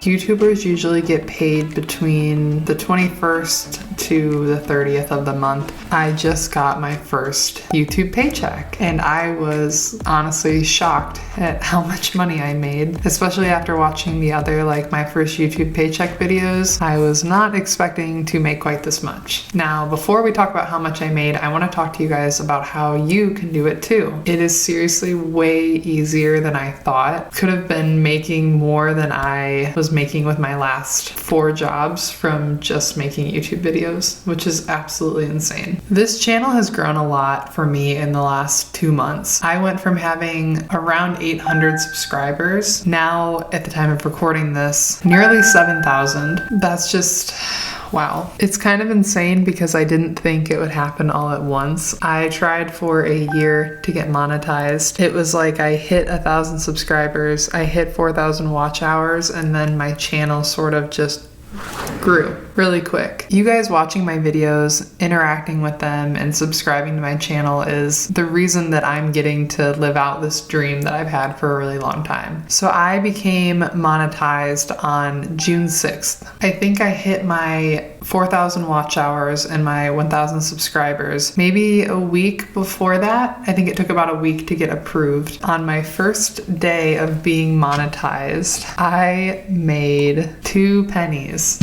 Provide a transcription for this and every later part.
YouTubers usually get paid between the 21st to the 30th of the month. I just got my first YouTube paycheck and I was honestly shocked at how much money I made, especially after watching the other my first YouTube paycheck videos. I was not expecting to make quite this much. Now, before we talk about how much I made, I want to talk to you guys about how you can do it too. It is seriously way easier than I thought. Could have been making more than I was making with my last 4 jobs from just making YouTube videos, which is absolutely insane. This channel has grown a lot for me in the last 2 months. I went from having around 800 subscribers, now at the time of recording this, nearly 7,000. That's just wow. It's kind of insane because I didn't think it would happen all at once. I tried for a year to get monetized. It was like I hit 1,000 subscribers, I hit 4,000 watch hours, and then my channel sort of just grew really quick. You guys watching my videos, interacting with them, and subscribing to my channel is the reason that I'm getting to live out this dream that I've had for a really long time. So I became monetized on June 6th. I think I hit my 4,000 watch hours and my 1,000 subscribers maybe a week before that. I think it took about a week to get approved. On my first day of being monetized, I made 2 pennies.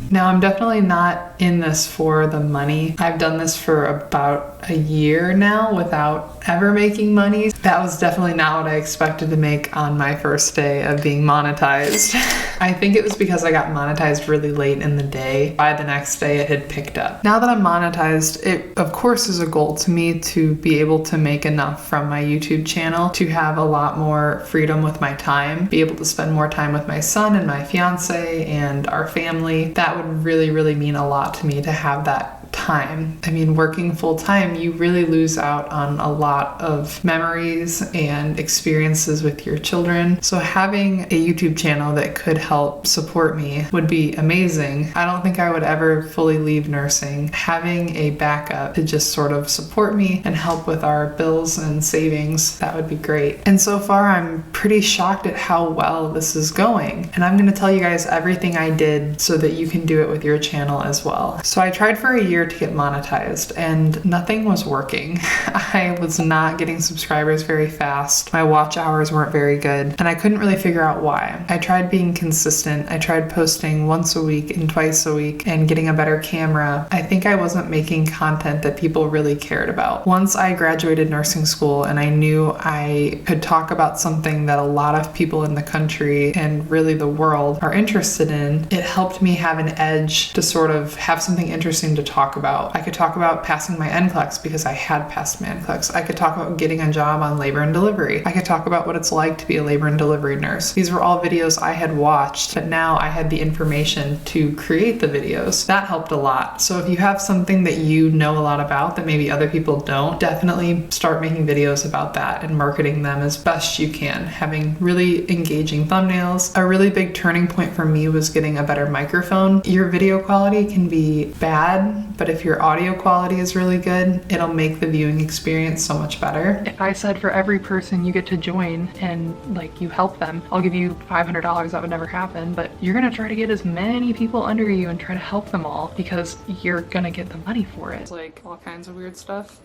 Now, I'm definitely not in this for the money. I've done this for about a year now without ever making money. That was definitely not what I expected to make on my first day of being monetized. I think it was because I got monetized really late in the day. By the next day, it had picked up. Now that I'm monetized, it of course is a goal to me to be able to make enough from my YouTube channel to have a lot more freedom with my time, be able to spend more time with my son and my fiance and our family. That would really, really mean a lot to me to have that time. I mean, working full time, you really lose out on a lot of memories and experiences with your children. So having a YouTube channel that could help support me would be amazing. I don't think I would ever fully leave nursing. Having a backup to just sort of support me and help with our bills and savings, that would be great. And so far, I'm pretty shocked at how well this is going. And I'm going to tell you guys everything I did so that you can do it with your channel as well. So I tried for a year to get monetized and nothing was working. I was not getting subscribers very fast. My watch hours weren't very good and I couldn't really figure out why. I tried being consistent. I tried posting once a week and twice a week and getting a better camera. I think I wasn't making content that people really cared about. Once I graduated nursing school and I knew I could talk about something that a lot of people in the country and really the world are interested in, it helped me have an edge to sort of have something interesting to talk about. I could talk about passing my NCLEX because I had passed my NCLEX. I could talk about getting a job on labor and delivery. I could talk about what it's like to be a labor and delivery nurse. These were all videos I had watched, but now I had the information to create the videos. That helped a lot. So if you have something that you know a lot about that maybe other people don't, definitely start making videos about that and marketing them as best you can. Having really engaging thumbnails. A really big turning point for me was getting a better microphone. Your video quality can be bad, but if your audio quality is really good, it'll make the viewing experience so much better. If I said for every person you get to join and you help them, I'll give you $500, that would never happen, but you're gonna try to get as many people under you and try to help them all because you're gonna get the money for it. It's all kinds of weird stuff.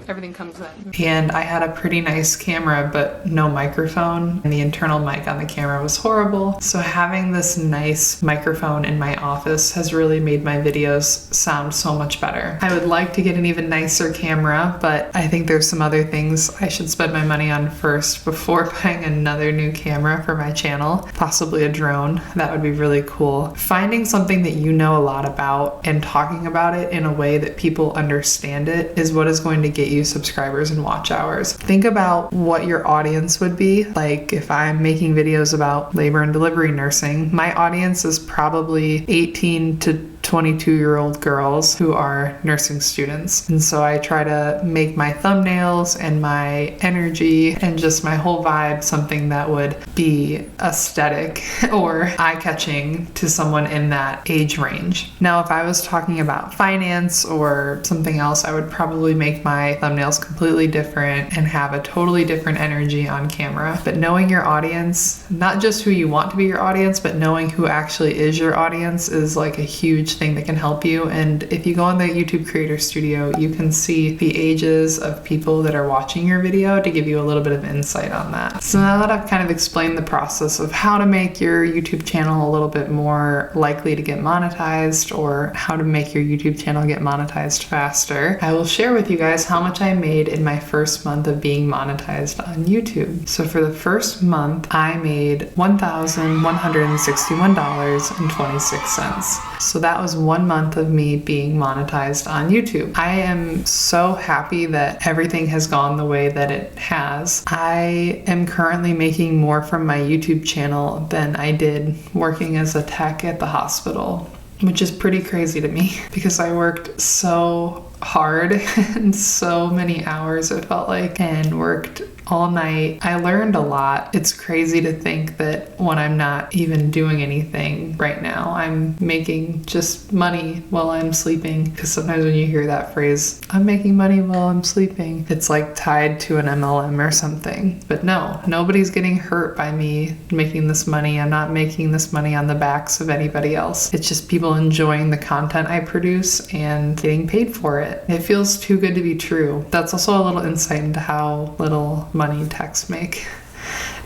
Everything comes in. And I had a pretty nice camera, but no microphone. And the internal mic on the camera was horrible. So having this nice microphone in my office has really made my videos sound so much better. I would like to get an even nicer camera, but I think there's some other things I should spend my money on first before buying another new camera for my channel, possibly a drone. That would be really cool. Finding something that you know a lot about and talking about it in a way that people understand it is what is going to get you subscribers and watch hours. Think about what your audience would be. Like if I'm making videos about labor and delivery nursing, my audience is probably 18 to 22-year-old girls who are nursing students. And so I try to make my thumbnails and my energy and just my whole vibe something that would be aesthetic or eye-catching to someone in that age range. Now, if I was talking about finance or something else, I would probably make my thumbnails completely different and have a totally different energy on camera. But knowing your audience, not just who you want to be your audience, but knowing who actually is your audience is like a huge thing that can help you. And if you go on the YouTube Creator Studio, you can see the ages of people that are watching your video to give you a little bit of insight on that. So now that I've kind of explained the process of how to make your YouTube channel a little bit more likely to get monetized or how to make your YouTube channel get monetized faster, I will share with you guys how much I made in my first month of being monetized on YouTube. So for the first month, I made $1,161.26. So that was 1 month of me being monetized on YouTube. I am so happy that everything has gone the way that it has. I am currently making more from my YouTube channel than I did working as a tech at the hospital, which is pretty crazy to me because I worked so hard and so many hours it felt like, and worked all night. I learned a lot. It's crazy to think that when I'm not even doing anything right now, I'm making just money while I'm sleeping. Because sometimes when you hear that phrase, I'm making money while I'm sleeping, it's like tied to an MLM or something. But no, nobody's getting hurt by me making this money. I'm not making this money on the backs of anybody else. It's just people enjoying the content I produce and getting paid for it. It feels too good to be true. That's also a little insight into how little money techs make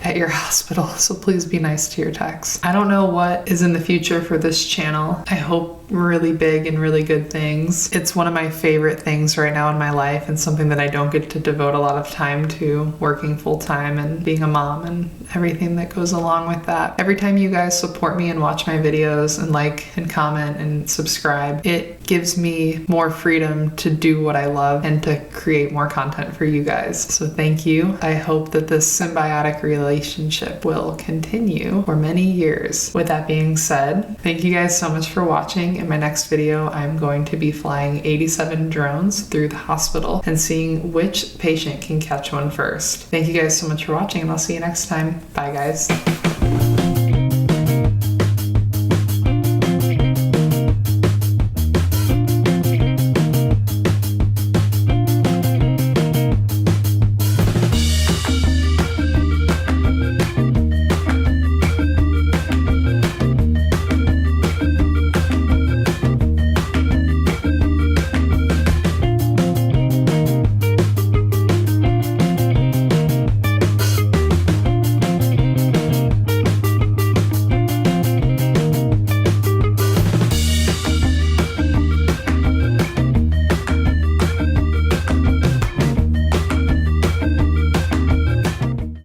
at your hospital, so please be nice to your techs. I don't know what is in the future for this channel. I hope really big and really good things. It's one of my favorite things right now in my life and something that I don't get to devote a lot of time to, working full-time and being a mom and everything that goes along with that. Every time you guys support me and watch my videos and like and comment and subscribe, it gives me more freedom to do what I love and to create more content for you guys. So thank you. I hope that this symbiotic relationship will continue for many years. With that being said, thank you guys so much for watching. In my next video, I'm going to be flying 87 drones through the hospital and seeing which patient can catch one first. Thank you guys so much for watching, and I'll see you next time. Bye, guys.